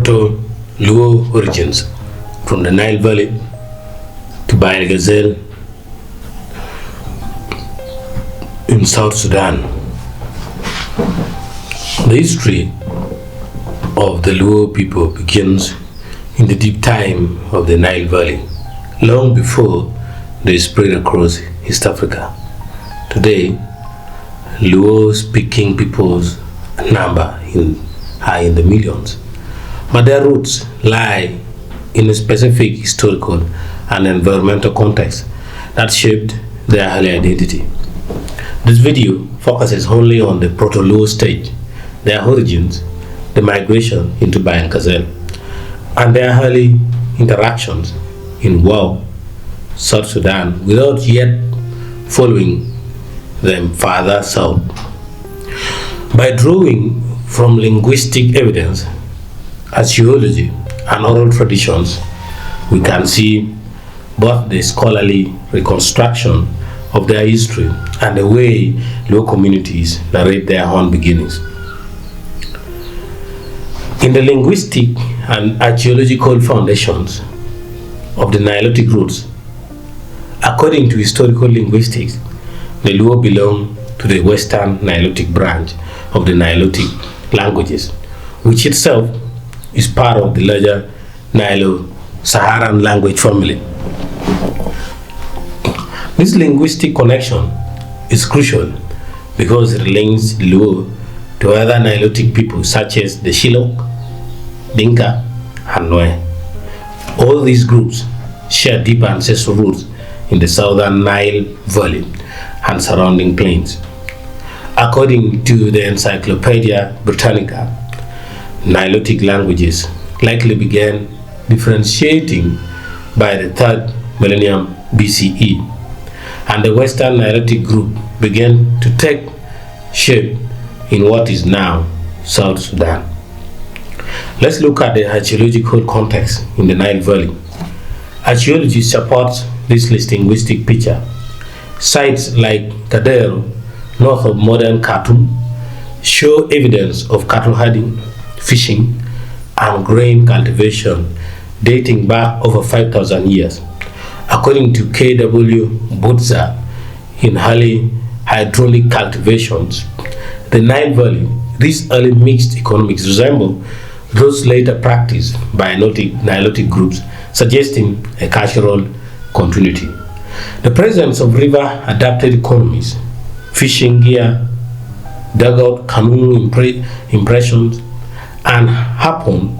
Proto-Luo origins from the Nile Valley to Bahr-el-Ghazal in South Sudan. The history of the Luo people begins in the deep time of the Nile Valley, long before they spread across East Africa. Today, Luo-speaking peoples number are in the millions, but their roots lie in a specific historical and environmental context that shaped their early identity. This video focuses only on the Proto-Luo stage, their origins, the migration into Bahr-el-Ghazal, and their early interactions in Wau, South Sudan, without yet following them further south. By drawing from linguistic evidence, archaeology, and oral traditions, we can see both the scholarly reconstruction of their history and the way Luo communities narrate their own beginnings. In the linguistic and archaeological foundations of the Nilotic roots, according to historical linguistics, the Luo belong to the Western Nilotic branch of the Nilotic languages, which itself is part of the larger Nilo-Saharan language family. This linguistic connection is crucial because it links the Luo to other Nilotic peoples such as the Shilluk, Dinka, and Nwe. All these groups share deep ancestral roots in the southern Nile Valley and surrounding plains. According to the Encyclopedia Britannica, Nilotic languages likely began differentiating by the 3rd millennium BCE, and the Western Nilotic group began to take shape in what is now South Sudan. Let's look at the archaeological context in the Nile Valley. Archaeology supports this linguistic picture. Sites like Kadero, north of modern Khartoum, show evidence of cattle herding, fishing, and grain cultivation dating back over 5,000 years. According to K.W. Butza, in early hydraulic cultivations, the Nile Valley, these early mixed economics resemble those later practiced by Nilotic groups, suggesting a cultural continuity. The presence of river-adapted economies, fishing gear, dugout canoe impressions, and harpoon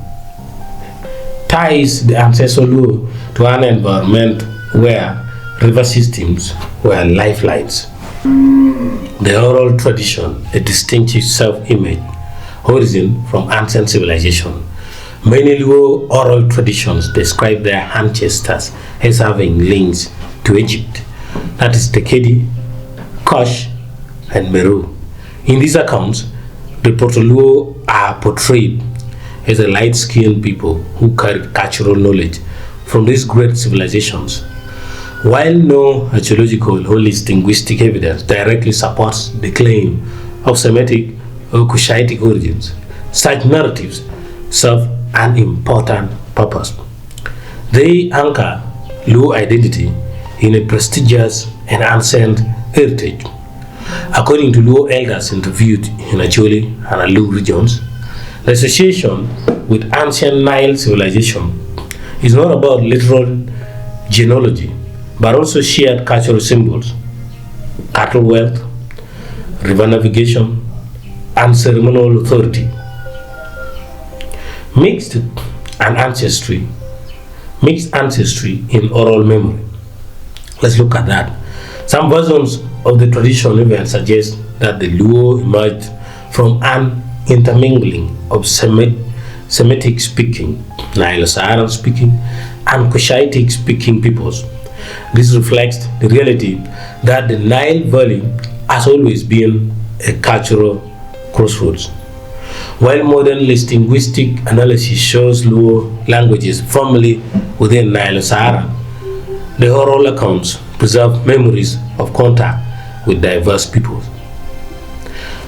ties the ancestral Luo to an environment where river systems were lifelines. The oral tradition, a distinctive self-image, origin from ancient civilization. Many Luo oral traditions describe their ancestors as having links to Egypt, that is Tekedi, Kush, and Meru. In these accounts, the Proto-Luo are portrayed as a light-skinned people who carried cultural knowledge from these great civilizations. While no archaeological or linguistic evidence directly supports the claim of Semitic or Cushitic origins, such narratives serve an important purpose. They anchor Luo identity in a prestigious and ancient heritage. According to Luo elders interviewed in Acholi and Alur regions, the association with ancient Nile civilization is not about literal genealogy, but also shared cultural symbols, cattle wealth, river navigation, and ceremonial authority. Mixed ancestry in oral memory. Let's look at that. Some versions of the traditional event suggest that the Luo emerged from an intermingling of Semitic-speaking, Nilo-Saharan-speaking, and Cushitic-speaking peoples. This reflects the reality that the Nile Valley has always been a cultural crossroads. While modern linguistic analysis shows Luo languages firmly within Nilo-Saharan, the oral accounts preserve memories of contact with diverse peoples.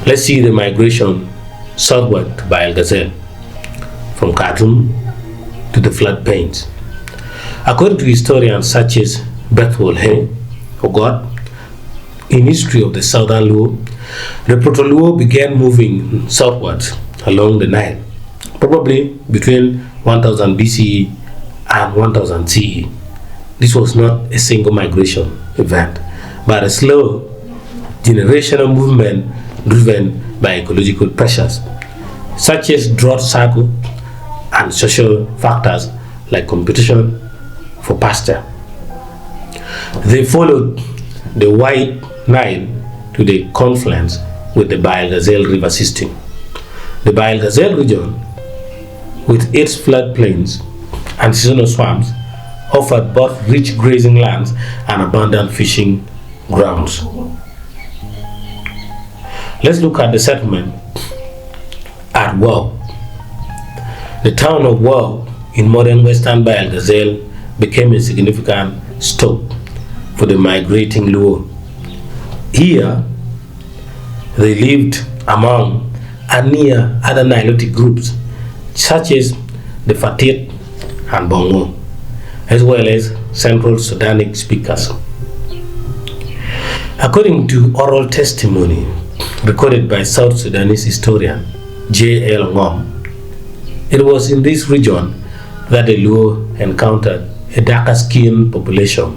Let's see the migration southward to Bahr-el-Ghazal. from Khartoum to the floodplains. According to historians such as Bathwell or God, in history of the Southern Luo, the Proto-Luo began moving southwards along the Nile, probably between 1000 BCE and 1000 CE. This was not a single migration event, but a slow generational movement driven by ecological pressures, such as drought cycle and social factors like competition for pasture. They followed the White Nile to the confluence with the Bahr-el-Ghazal river system. The Bahr-el-Ghazal region, with its floodplains and seasonal swamps, offered both rich grazing lands and abundant fishing grounds. Let's look at the settlement at Wow. The town of Wow in modern western Bahr-el-Ghazal became a significant stop for the migrating Luo. Here, they lived among and near other Nilotic groups such as the Fatit and Bongo, as well as Central Sudanic speakers. According to oral testimony recorded by South Sudanese historian J.L. Ngom, it was in this region that the Luo encountered a darker-skinned population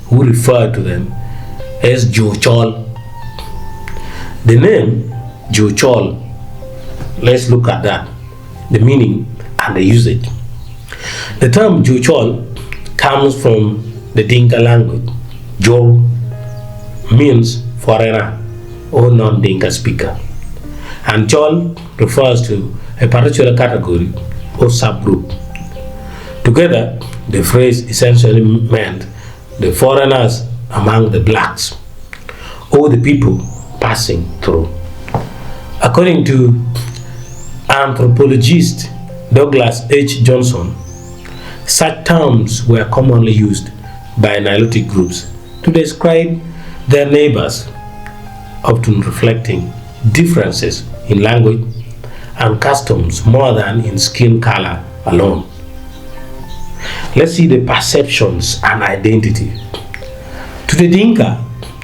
who referred to them as Jochol. The name Jochol, let's look at that, the meaning and the usage. The term Jochol comes from the Dinka language. Jo means foreigner or non-Dinka speaker, and Chol refers to a particular category or subgroup. Together, the phrase essentially meant the foreigners among the blacks, or the people passing through. According to anthropologist Douglas H. Johnson, such terms were commonly used by Nilotic groups to describe their neighbors, often reflecting differences in language and customs more than in skin color alone. Let's see the perceptions and identity. To the Dinka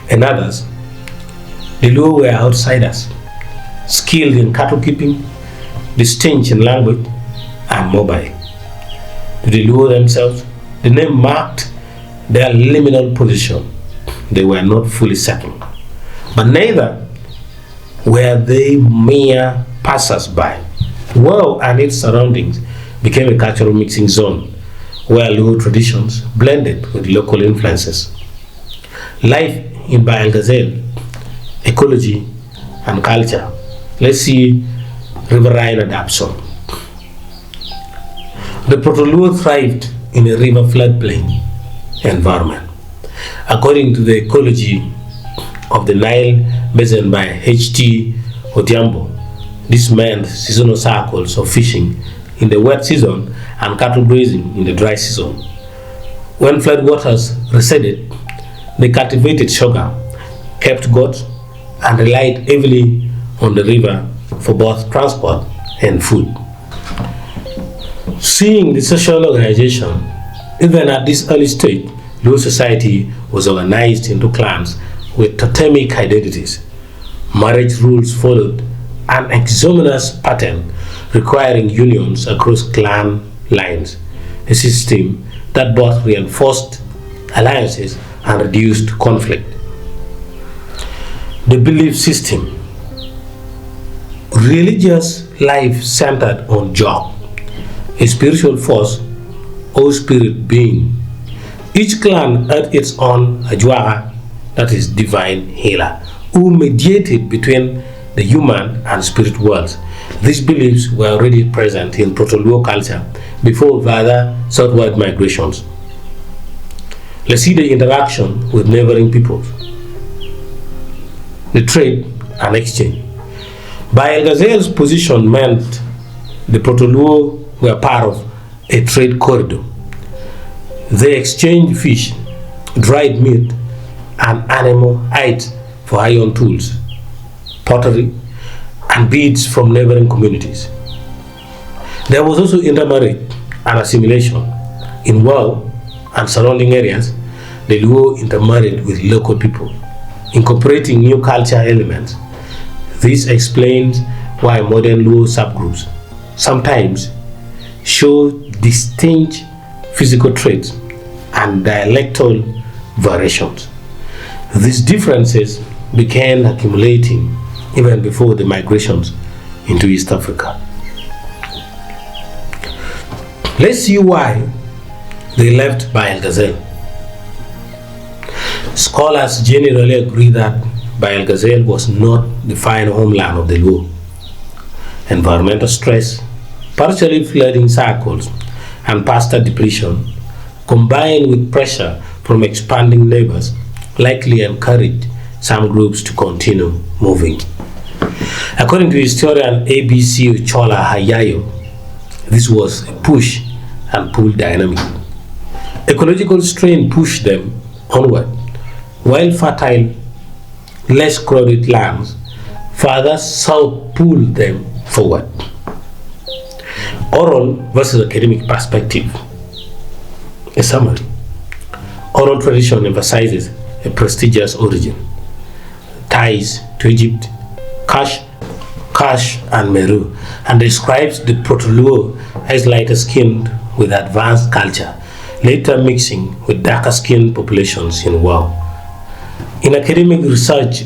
and others, the Luo were outsiders, skilled in cattle keeping, distinct in language, and mobile. To the Luo themselves, the name marked their liminal position. They were not fully settled, but neither were they mere passers-by. Wow and its surroundings became a cultural mixing zone where Luo traditions blended with local influences. Life in Bahr-el-Ghazal, ecology and culture. Let's see riverine adaptation. The Proto-Luo thrived in a river floodplain environment. According to the ecology of the Nile basin by H.T. Odhiambo, this meant seasonal cycles of fishing in the wet season and cattle grazing in the dry season. When floodwaters receded, they cultivated sugar, kept goats, and relied heavily on the river for both transport and food. Seeing the social organization, even at this early stage, Luo society was organized into clans with totemic identities. Marriage rules followed an exogenous pattern requiring unions across clan lines, a system that both reinforced alliances and reduced conflict. The belief system. Religious life centered on Jah, a spiritual force or spirit being. Each clan had its own Ajwaga, that is divine healer, who mediated between the human and spirit worlds. These beliefs were already present in Proto-Luo culture before further southward migrations. Let's see the interaction with neighboring peoples. The trade and exchange. Bahr-el-Ghazal's position meant the Proto-Luo were part of a trade corridor. They exchanged fish, dried meat, and animal hides for iron tools, pottery, and beads from neighboring communities. There was also intermarriage and assimilation. In Wau and surrounding areas, the Luo intermarried with local people, incorporating new cultural elements. This explains why modern Luo subgroups sometimes show distinct physical traits and dialectal variations. These differences began accumulating even before the migrations into East Africa. Let's see why they left Bahr-el-Ghazal. Scholars generally agree that Bahr-el-Ghazal was not the final homeland of the Luo. Environmental stress, partially flooding cycles, and pasture depletion, combined with pressure from expanding neighbors, likely encouraged some groups to continue moving. According to historian ABC Uchola Hayayo, this was a push and pull dynamic. Ecological strain pushed them onward, while fertile, less crowded lands further south pulled them forward. Oral versus academic perspective. A summary. Oral tradition emphasizes a prestigious origin, ties to Egypt, Kash and Meru, and describes the Proto-Luo as lighter skinned with advanced culture, later mixing with darker skinned populations in Wau. In academic research,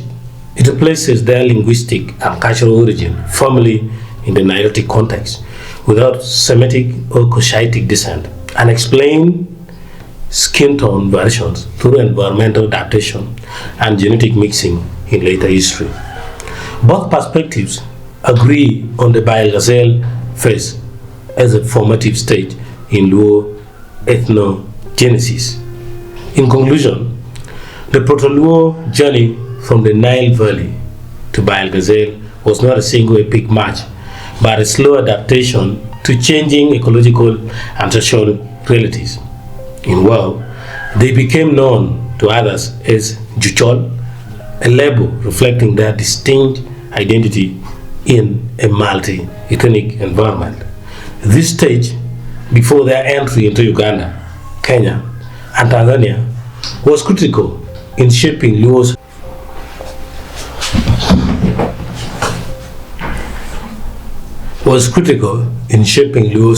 it places their linguistic and cultural origin firmly in the Nilotic context, without Semitic or Cushitic descent, and explain skin tone variations through environmental adaptation and genetic mixing in later history. Both perspectives agree on the Bahr-el-Ghazal phase as a formative stage in Luo ethno-genesis. In conclusion, the Proto-Luo journey from the Nile Valley to Bahr-el-Ghazal was not a single epic march, but a slow adaptation to changing ecological and social realities. In Wau, they became known to others as Juchol, a label reflecting their distinct identity in a multi-ethnic environment. This stage, before their entry into Uganda, Kenya, and Tanzania, was critical in shaping Luo's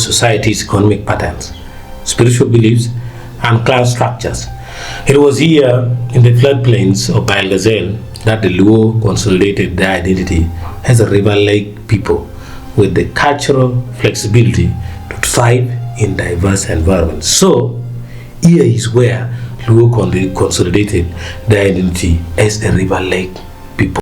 society's economic patterns, spiritual beliefs, and class structures. It was here in the floodplains of Bahr-el-Ghazal that the Luo consolidated their identity as a river-like people with the cultural flexibility to thrive in diverse environments. So, here is where Luo consolidated their identity as a river-like